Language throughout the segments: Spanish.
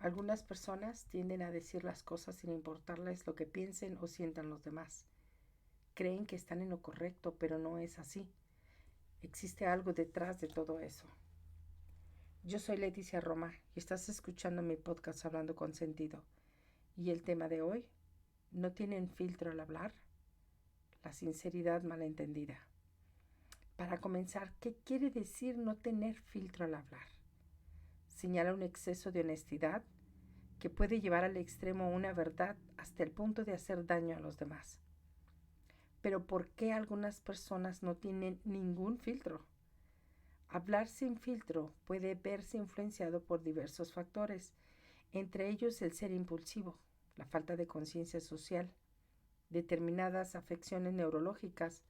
Algunas personas tienden a decir las cosas sin importarles lo que piensen o sientan los demás. Creen que están en lo correcto, pero no es así. Existe algo detrás de todo eso. Yo soy Leticia Roma y estás escuchando mi podcast Hablando con Sentido. Y el tema de hoy, ¿no tienen filtro al hablar? La sinceridad malentendida. Para comenzar, ¿qué quiere decir no tener filtro al hablar? Señala un exceso de honestidad que puede llevar al extremo una verdad hasta el punto de hacer daño a los demás. Pero ¿por qué algunas personas no tienen ningún filtro? Hablar sin filtro puede verse influenciado por diversos factores, entre ellos el ser impulsivo, la falta de conciencia social, determinadas afecciones neurológicas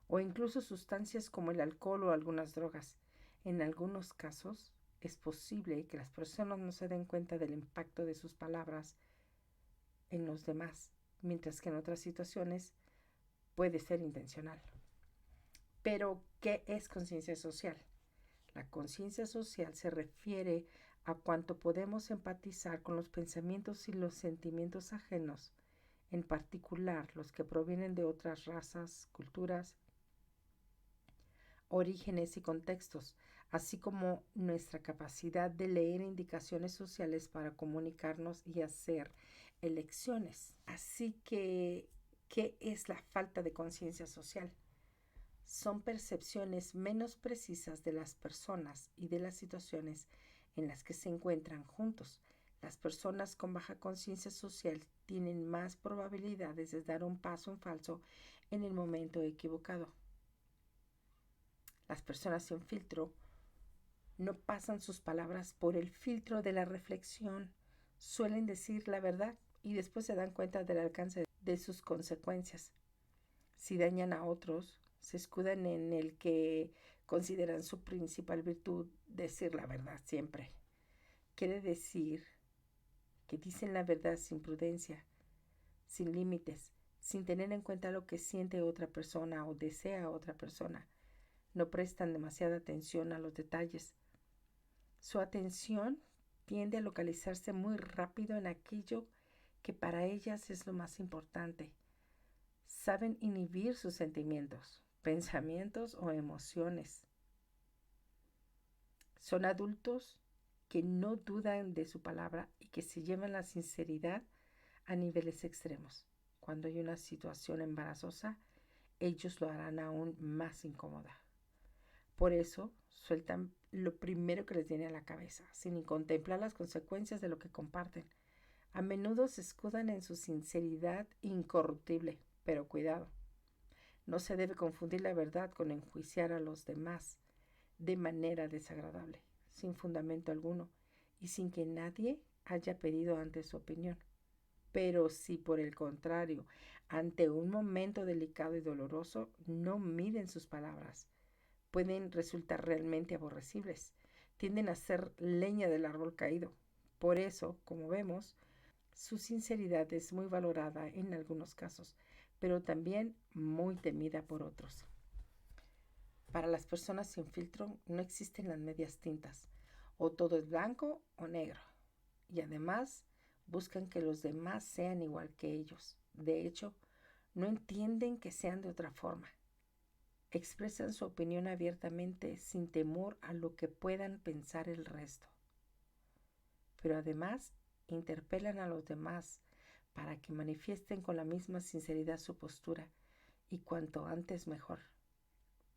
o incluso sustancias como el alcohol o algunas drogas. En algunos casos es posible que las personas no se den cuenta del impacto de sus palabras en los demás, mientras que en otras situaciones puede ser intencional. Pero, ¿qué es conciencia social? La conciencia social se refiere a cuánto podemos empatizar con los pensamientos y los sentimientos ajenos, en particular los que provienen de otras razas, culturas, orígenes y contextos, así como nuestra capacidad de leer indicaciones sociales para comunicarnos y hacer elecciones. Así que, ¿qué es la falta de conciencia social? Son percepciones menos precisas de las personas y de las situaciones en las que se encuentran juntos. Las personas con baja conciencia social tienen más probabilidades de dar un paso en falso en el momento equivocado. Las personas sin filtro no pasan sus palabras por el filtro de la reflexión. Suelen decir la verdad y después se dan cuenta del alcance de sus consecuencias. Si dañan a otros, se escudan en el que consideran su principal virtud, decir la verdad siempre. Quiere decir que dicen la verdad sin prudencia, sin límites, sin tener en cuenta lo que siente otra persona o desea otra persona. No prestan demasiada atención a los detalles. Su atención tiende a localizarse muy rápido en aquello que para ellas es lo más importante. Saben inhibir sus sentimientos, pensamientos o emociones. Son adultos que no dudan de su palabra y que se llevan la sinceridad a niveles extremos. Cuando hay una situación embarazosa, ellos lo harán aún más incómoda. Por eso sueltan lo primero que les viene a la cabeza, sin contemplar las consecuencias de lo que comparten. A menudo se escudan en su sinceridad incorruptible, pero cuidado. No se debe confundir la verdad con enjuiciar a los demás de manera desagradable, sin fundamento alguno y sin que nadie haya pedido antes su opinión. Pero si por el contrario, ante un momento delicado y doloroso, no miden sus palabras, pueden resultar realmente aborrecibles. Tienden a ser leña del árbol caído. Por eso, como vemos, su sinceridad es muy valorada en algunos casos, pero también muy temida por otros. Para las personas sin filtro no existen las medias tintas. O todo es blanco o negro. Y además buscan que los demás sean igual que ellos. De hecho, no entienden que sean de otra forma. Expresan su opinión abiertamente sin temor a lo que puedan pensar el resto. Pero además interpelan a los demás para que manifiesten con la misma sinceridad su postura y cuanto antes mejor.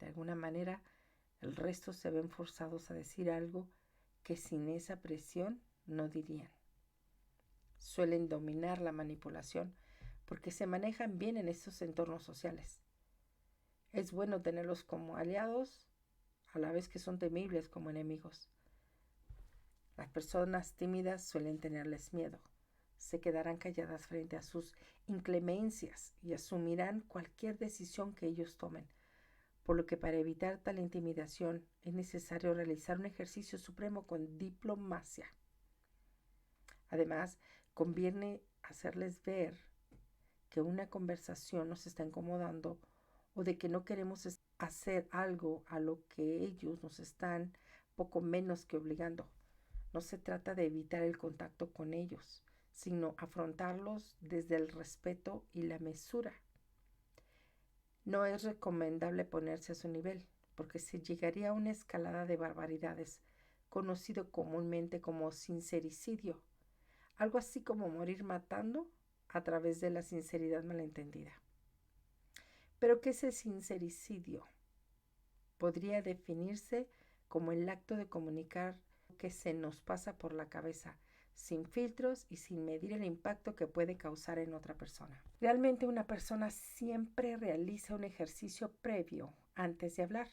De alguna manera, el resto se ven forzados a decir algo que sin esa presión no dirían. Suelen dominar la manipulación porque se manejan bien en estos entornos sociales. Es bueno tenerlos como aliados, a la vez que son temibles como enemigos. Las personas tímidas suelen tenerles miedo. Se quedarán calladas frente a sus inclemencias y asumirán cualquier decisión que ellos tomen. Por lo que para evitar tal intimidación es necesario realizar un ejercicio supremo con diplomacia. Además, conviene hacerles ver que una conversación nos está incomodando o de que no queremos hacer algo a lo que ellos nos están poco menos que obligando. No se trata de evitar el contacto con ellos, sino afrontarlos desde el respeto y la mesura. No es recomendable ponerse a su nivel, porque se llegaría a una escalada de barbaridades, conocido comúnmente como sincericidio, algo así como morir matando a través de la sinceridad malentendida. ¿Pero qué es el sincericidio? Podría definirse como el acto de comunicar que se nos pasa por la cabeza, sin filtros y sin medir el impacto que puede causar en otra persona. Realmente una persona siempre realiza un ejercicio previo antes de hablar.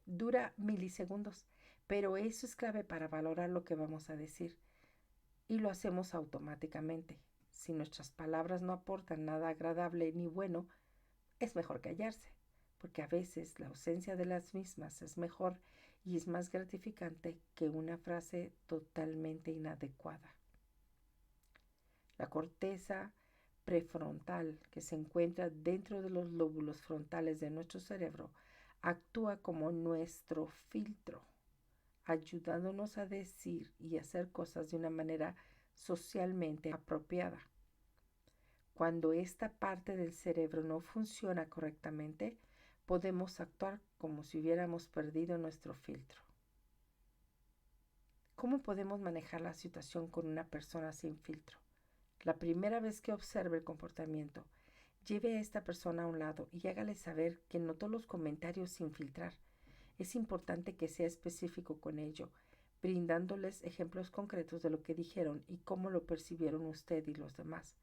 Dura milisegundos, pero eso es clave para valorar lo que vamos a decir. Y lo hacemos automáticamente. Si nuestras palabras no aportan nada agradable ni bueno, es mejor callarse, porque a veces la ausencia de las mismas es mejor y es más gratificante que una frase totalmente inadecuada. La corteza prefrontal, que se encuentra dentro de los lóbulos frontales de nuestro cerebro, actúa como nuestro filtro, ayudándonos a decir y hacer cosas de una manera socialmente apropiada. Cuando esta parte del cerebro no funciona correctamente, podemos actuar como si hubiéramos perdido nuestro filtro. ¿Cómo podemos manejar la situación con una persona sin filtro? La primera vez que observe el comportamiento, lleve a esta persona a un lado y hágale saber que notó los comentarios sin filtrar. Es importante que sea específico con ello, brindándoles ejemplos concretos de lo que dijeron y cómo lo percibieron usted y los demás.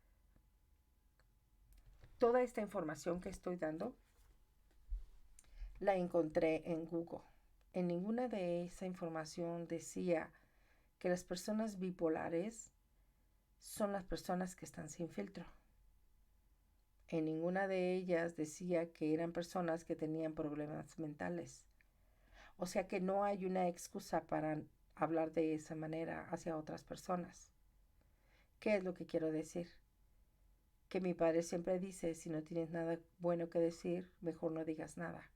Toda esta información que estoy dando la encontré en Google. En ninguna de esa información decía que las personas bipolares son las personas que están sin filtro. En ninguna de ellas decía que eran personas que tenían problemas mentales. O sea que no hay una excusa para hablar de esa manera hacia otras personas. ¿Qué es lo que quiero decir? Que mi padre siempre dice, si no tienes nada bueno que decir, mejor no digas nada.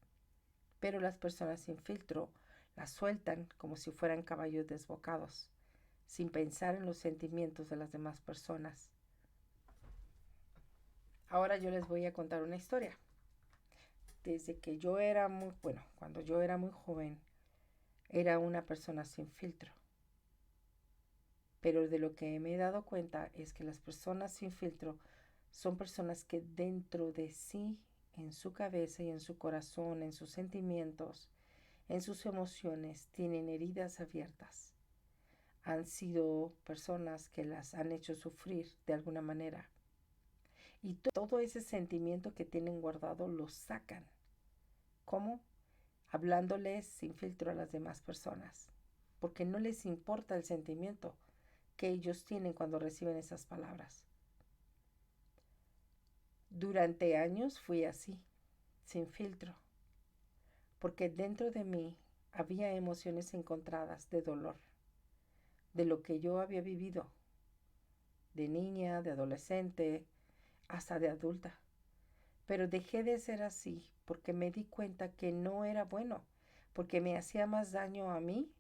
Pero las personas sin filtro las sueltan como si fueran caballos desbocados, sin pensar en los sentimientos de las demás personas. Ahora yo les voy a contar una historia. Desde que yo era cuando yo era muy joven, era una persona sin filtro. Pero de lo que me he dado cuenta es que las personas sin filtro son personas que dentro de sí, en su cabeza y en su corazón, en sus sentimientos, en sus emociones, tienen heridas abiertas. Han sido personas que las han hecho sufrir de alguna manera. Y todo ese sentimiento que tienen guardado lo sacan. ¿Cómo? Hablándoles sin filtro a las demás personas. Porque no les importa el sentimiento que ellos tienen cuando reciben esas palabras. Durante años fui así, sin filtro. Porque dentro de mí había emociones encontradas de dolor, de lo que yo había vivido, de niña, de adolescente, hasta de adulta. Pero dejé de ser así porque me di cuenta que no era bueno, porque me hacía más daño a mí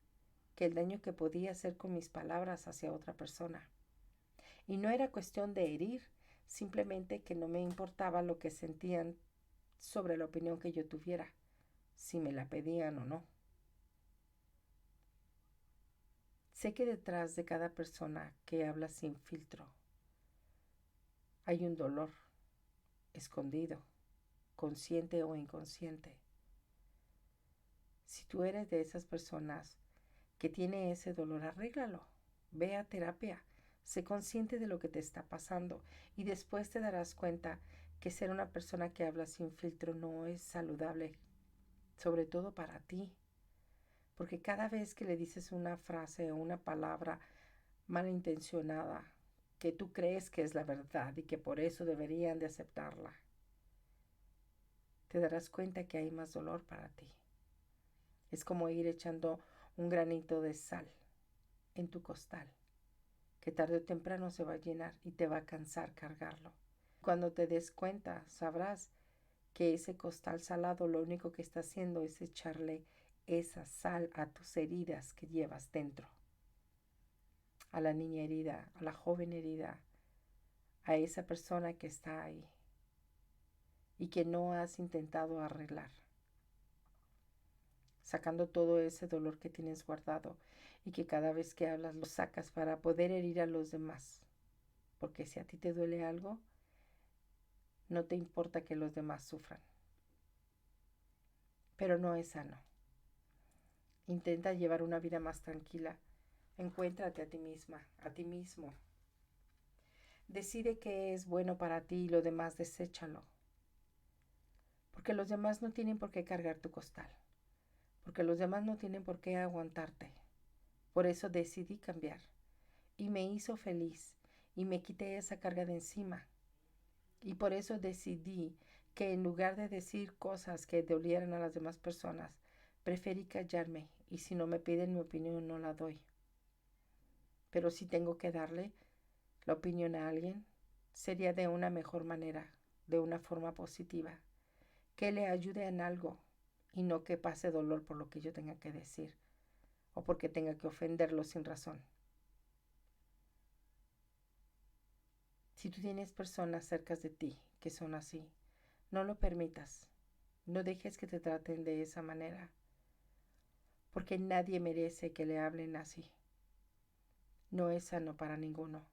que el daño que podía hacer con mis palabras hacia otra persona. Y no era cuestión de herir, simplemente que no me importaba lo que sentían sobre la opinión que yo tuviera, si me la pedían o no. Sé que detrás de cada persona que habla sin filtro hay un dolor escondido, consciente o inconsciente. Si tú eres de esas personas que tiene ese dolor, arréglalo, ve a terapia, sé consciente de lo que te está pasando y después te darás cuenta que ser una persona que habla sin filtro no es saludable, sobre todo para ti, porque cada vez que le dices una frase o una palabra malintencionada que tú crees que es la verdad y que por eso deberían de aceptarla, te darás cuenta que hay más dolor para ti. Es como ir echando un granito de sal en tu costal, que tarde o temprano se va a llenar y te va a cansar cargarlo. Cuando te des cuenta, sabrás que ese costal salado lo único que está haciendo es echarle esa sal a tus heridas que llevas dentro. a la niña herida, a la joven herida, a esa persona que está ahí y que no has intentado arreglar, sacando todo ese dolor que tienes guardado y que cada vez que hablas lo sacas para poder herir a los demás. Porque si a ti te duele algo, no te importa que los demás sufran. Pero no es sano. Intenta llevar una vida más tranquila. Encuéntrate a ti misma, a ti mismo. Decide qué es bueno para ti y lo demás deséchalo. Porque los demás no tienen por qué cargar tu costal. Porque los demás no tienen por qué aguantarte. Por eso decidí cambiar. Y me hizo feliz. Y me quité esa carga de encima. Y por eso decidí que en lugar de decir cosas que dolieran a las demás personas, preferí callarme y si no me piden mi opinión no la doy. Pero si tengo que darle la opinión a alguien, sería de una mejor manera, de una forma positiva, que le ayude en algo y no que pase dolor por lo que yo tenga que decir o porque tenga que ofenderlo sin razón. Si tú tienes personas cerca de ti que son así, no lo permitas. No dejes que te traten de esa manera, porque nadie merece que le hablen así. No es sano para ninguno.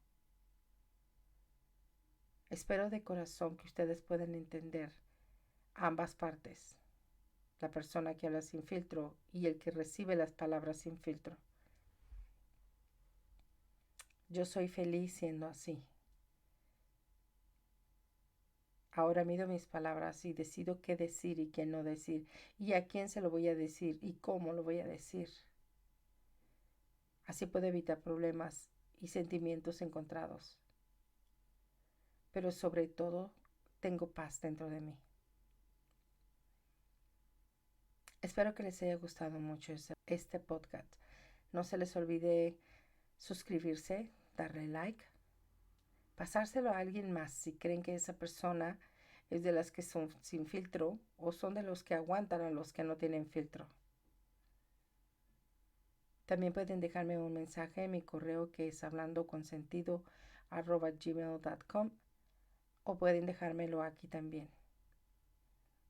Espero de corazón que ustedes puedan entender ambas partes, la persona que habla sin filtro y el que recibe las palabras sin filtro. Yo soy feliz siendo así. Ahora mido mis palabras y decido qué decir y qué no decir, y a quién se lo voy a decir y cómo lo voy a decir. Así puedo evitar problemas y sentimientos encontrados. Pero sobre todo, tengo paz dentro de mí. Espero que les haya gustado mucho este podcast. No se les olvide suscribirse, darle like, pasárselo a alguien más si creen que esa persona es de las que son sin filtro o son de los que aguantan a los que no tienen filtro. También pueden dejarme un mensaje en mi correo que es hablandoconsentido@gmail.com o pueden dejármelo aquí también.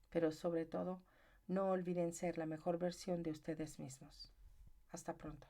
Pero sobre todo, no olviden ser la mejor versión de ustedes mismos. Hasta pronto.